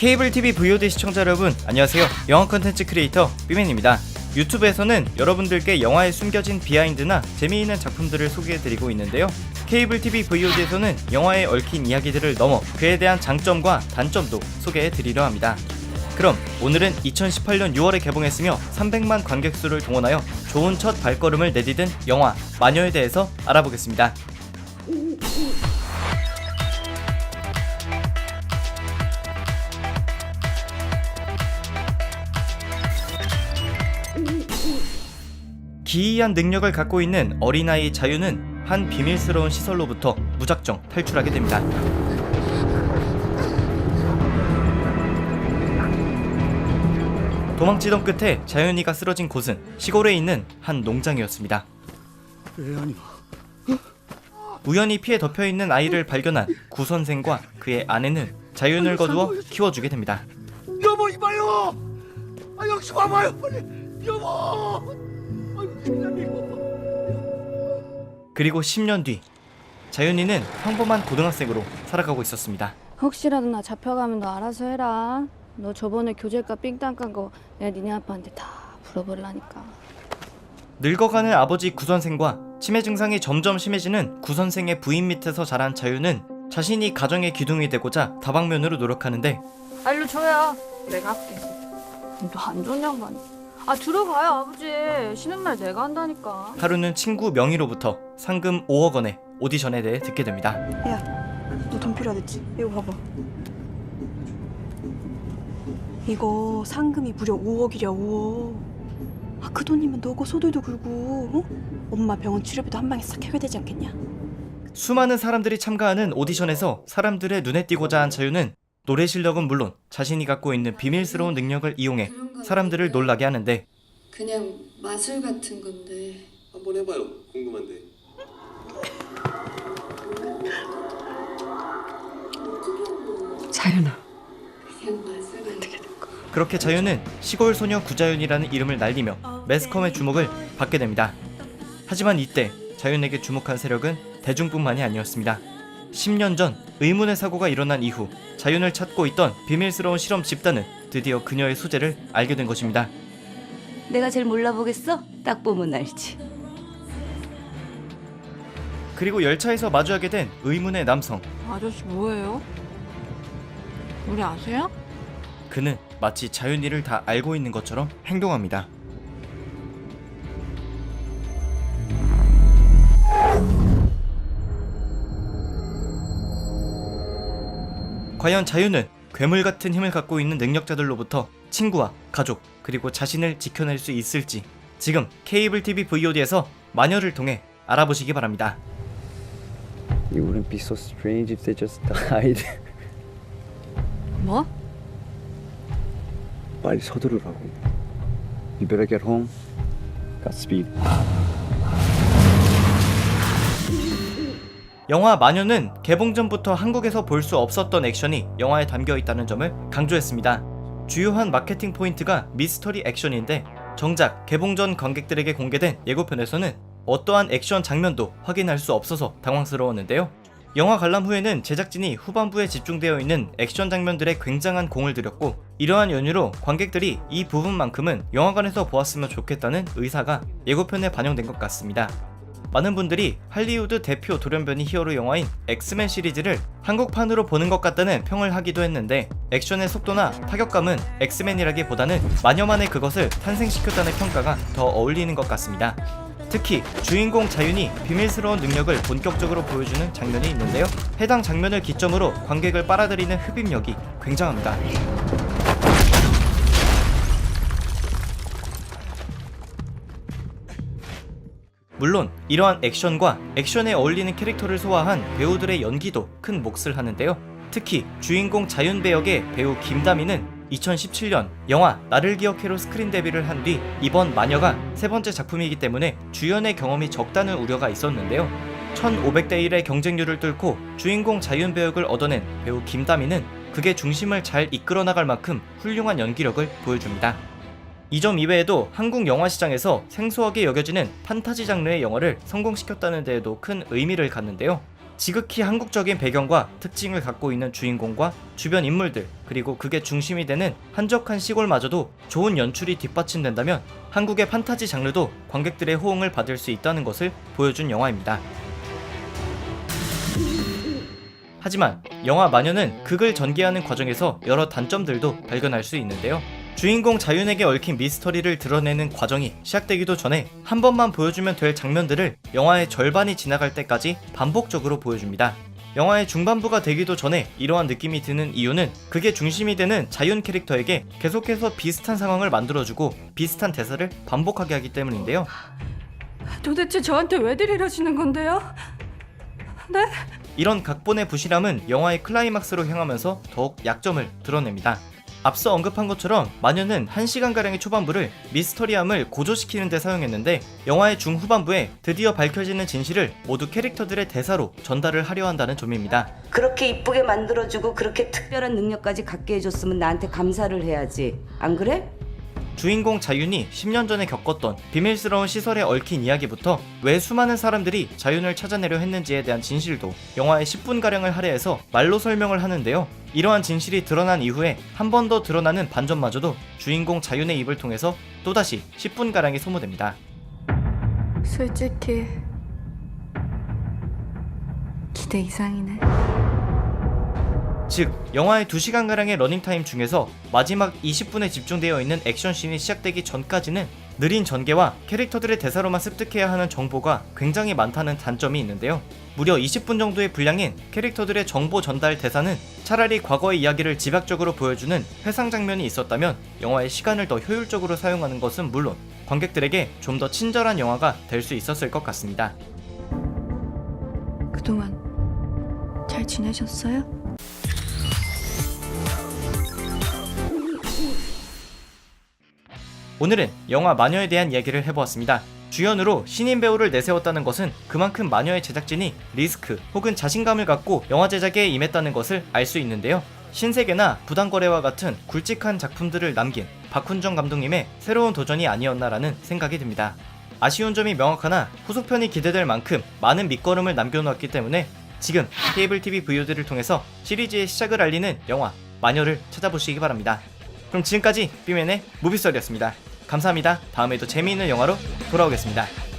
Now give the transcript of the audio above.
케이블 TV VOD 시청자 여러분, 안녕하세요. 영화 컨텐츠 크리에이터 삐맨입니다. 유튜브에서는 여러분들께 영화에 숨겨진 비하인드나 재미있는 작품들을 소개해드리고 있는데요. 케이블 TV VOD에서는 영화에 얽힌 이야기들을 넘어 그에 대한 장점과 단점도 소개해드리려 합니다. 그럼 오늘은 2018년 6월에 개봉했으며 300만 관객수를 동원하여 좋은 첫 발걸음을 내디딘 영화 마녀에 대해서 알아보겠습니다. 기이한 능력을 갖고 있는 어린아이 자유는 한 비밀스러운 시설로부터 무작정 탈출하게 됩니다. 도망치던 끝에 자연이가 쓰러진 곳은 시골에 있는 한 농장이었습니다. 우연히 피에 덮여있는 아이를 발견한 구 선생과 그의 아내는 자연을 거두어 키워주게 됩니다. 여보 이봐요. 여기 와봐요 빨리. 여보. 그리고 10년 뒤 자연이는 평범한 고등학생으로 살아가고 있었습니다. 혹시라도 나 잡혀가면 너 알아서 해라. 너 저번에 교재값 삥땅 깐 거 내가 니네 아빠한테 다 물어보려니까. 늙어가는 아버지 구 선생과 치매 증상이 점점 심해지는 구 선생의 부인 밑에서 자란 자유는 자신이 가정의 기둥이 되고자 다방면으로 노력하는데, 일로 줘야 내가 할게. 너 안 좋은 양반. 들어가요 아버지. 쉬는 날 내가 한다니까. 하루는 친구 명희로부터 상금 5억 원의 오디션에 대해 듣게 됩니다. 야, 너 돈 필요하댔지? 이거 봐봐. 이거 상금이 무려 5억이랴 5억. 그 돈이면 너고 소들도 굴고 엄마 병원 치료비도 한 방에 싹 해결되지 않겠냐? 수많은 사람들이 참가하는 오디션에서 사람들의 눈에 띄고자 한 자유는 노래 실력은 물론 자신이 갖고 있는 비밀스러운 능력을 이용해 사람들을 놀라게 하는데, 그냥 마술 같은 건데 한번 해봐요. 궁금한데. 자연아 그냥 마술이 그렇게 자유는 시골 소녀 구자윤이라는 이름을 날리며 매스컴의 주목을 받게 됩니다. 하지만 이때 자윤에게 주목한 세력은 대중뿐만이 아니었습니다. 10년 전 의문의 사고가 일어난 이후 자윤을 찾고 있던 비밀스러운 실험 집단은 드디어 그녀의 소재를 알게 된 것입니다. 내가 제일 몰라보겠어? 딱 보면 알지. 그리고 열차에서 마주하게 된 의문의 남성. 아저씨 뭐예요? 우리 아세요? 그는 마치 자윤이를 다 알고 있는 것처럼 행동합니다. 과연 자윤은 괴물 같은 힘을 갖고 있는 능력자들로부터 친구와 가족, 그리고 자신을 지켜낼 수 있을지 지금 케이블 TV VOD에서 마녀를 통해 알아보시기 바랍니다. You wouldn't be so strange if they just died. 뭐? 빨리 서두르라고. You better get home. Godspeed. 영화 마녀는 개봉 전부터 한국에서 볼 수 없었던 액션이 영화에 담겨 있다는 점을 강조했습니다. 주요한 마케팅 포인트가 미스터리 액션인데, 정작 개봉 전 관객들에게 공개된 예고편에서는 어떠한 액션 장면도 확인할 수 없어서 당황스러웠는데요. 영화 관람 후에는 제작진이 후반부에 집중되어 있는 액션 장면들에 굉장한 공을 들였고, 이러한 연유로 관객들이 이 부분만큼은 영화관에서 보았으면 좋겠다는 의사가 예고편에 반영된 것 같습니다. 많은 분들이 할리우드 대표 돌연변이 히어로 영화인 엑스맨 시리즈를 한국판으로 보는 것 같다는 평을 하기도 했는데, 액션의 속도나 타격감은 엑스맨이라기보다는 마녀만의 그것을 탄생시켰다는 평가가 더 어울리는 것 같습니다. 특히 주인공 자윤이 비밀스러운 능력을 본격적으로 보여주는 장면이 있는데요. 해당 장면을 기점으로 관객을 빨아들이는 흡입력이 굉장합니다. 물론 이러한 액션과 액션에 어울리는 캐릭터를 소화한 배우들의 연기도 큰 몫을 하는데요. 특히 주인공 자윤 배역의 배우 김다미는 2017년 영화 나를 기억해로 스크린 데뷔를 한 뒤 이번 마녀가 세 번째 작품이기 때문에 주연의 경험이 적다는 우려가 있었는데요. 1500대 1의 경쟁률을 뚫고 주인공 자윤 배역을 얻어낸 배우 김다미는 극의 중심을 잘 이끌어 나갈 만큼 훌륭한 연기력을 보여줍니다. 이 점 이외에도 한국 영화 시장에서 생소하게 여겨지는 판타지 장르의 영화를 성공시켰다는 데에도 큰 의미를 갖는데요. 지극히 한국적인 배경과 특징을 갖고 있는 주인공과 주변 인물들, 그리고 그게 중심이 되는 한적한 시골마저도 좋은 연출이 뒷받침된다면 한국의 판타지 장르도 관객들의 호응을 받을 수 있다는 것을 보여준 영화입니다. 하지만 영화 마녀는 극을 전개하는 과정에서 여러 단점들도 발견할 수 있는데요. 주인공 자윤에게 얽힌 미스터리를 드러내는 과정이 시작되기도 전에 한 번만 보여주면 될 장면들을 영화의 절반이 지나갈 때까지 반복적으로 보여줍니다. 영화의 중반부가 되기도 전에 이러한 느낌이 드는 이유는 그게 중심이 되는 자윤 캐릭터에게 계속해서 비슷한 상황을 만들어주고 비슷한 대사를 반복하게 하기 때문인데요. 도대체 저한테 왜들 이러시는 건데요? 네? 이런 각본의 부실함은 영화의 클라이막스로 향하면서 더욱 약점을 드러냅니다. 앞서 언급한 것처럼 마녀는 1시간가량의 초반부를 미스터리함을 고조시키는 데 사용했는데 영화의 중후반부에 드디어 밝혀지는 진실을 모두 캐릭터들의 대사로 전달을 하려 한다는 점입니다. 그렇게 이쁘게 만들어주고 그렇게 특별한 능력까지 갖게 해줬으면 나한테 감사를 해야지. 안 그래? 주인공 자윤이 10년 전에 겪었던 비밀스러운 시설에 얽힌 이야기부터 왜 수많은 사람들이 자윤을 찾아내려 했는지에 대한 진실도 영화의 10분가량을 할애해서 말로 설명을 하는데요. 이러한 진실이 드러난 이후에 한 번 더 드러나는 반전마저도 주인공 자윤의 입을 통해서 또다시 10분가량이 소모됩니다. 솔직히 기대 이상이네. 즉, 영화의 2시간가량의 러닝타임 중에서 마지막 20분에 집중되어 있는 액션씬이 시작되기 전까지는 느린 전개와 캐릭터들의 대사로만 습득해야 하는 정보가 굉장히 많다는 단점이 있는데요. 무려 20분 정도의 분량인 캐릭터들의 정보 전달 대사는 차라리 과거의 이야기를 집약적으로 보여주는 회상 장면이 있었다면 영화의 시간을 더 효율적으로 사용하는 것은 물론 관객들에게 좀 더 친절한 영화가 될 수 있었을 것 같습니다. 그동안 잘 지내셨어요? 오늘은 영화 마녀에 대한 이야기를 해보았습니다. 주연으로 신인 배우를 내세웠다는 것은 그만큼 마녀의 제작진이 리스크 혹은 자신감을 갖고 영화 제작에 임했다는 것을 알 수 있는데요. 신세계나 부당거래와 같은 굵직한 작품들을 남긴 박훈정 감독님의 새로운 도전이 아니었나라는 생각이 듭니다. 아쉬운 점이 명확하나 후속편이 기대될 만큼 많은 밑거름을 남겨놓았기 때문에 지금 케이블 TV VOD를 통해서 시리즈의 시작을 알리는 영화 마녀를 찾아보시기 바랍니다. 그럼 지금까지 삐맨의 무비썰이었습니다. 감사합니다. 다음에도 재미있는 영화로 돌아오겠습니다.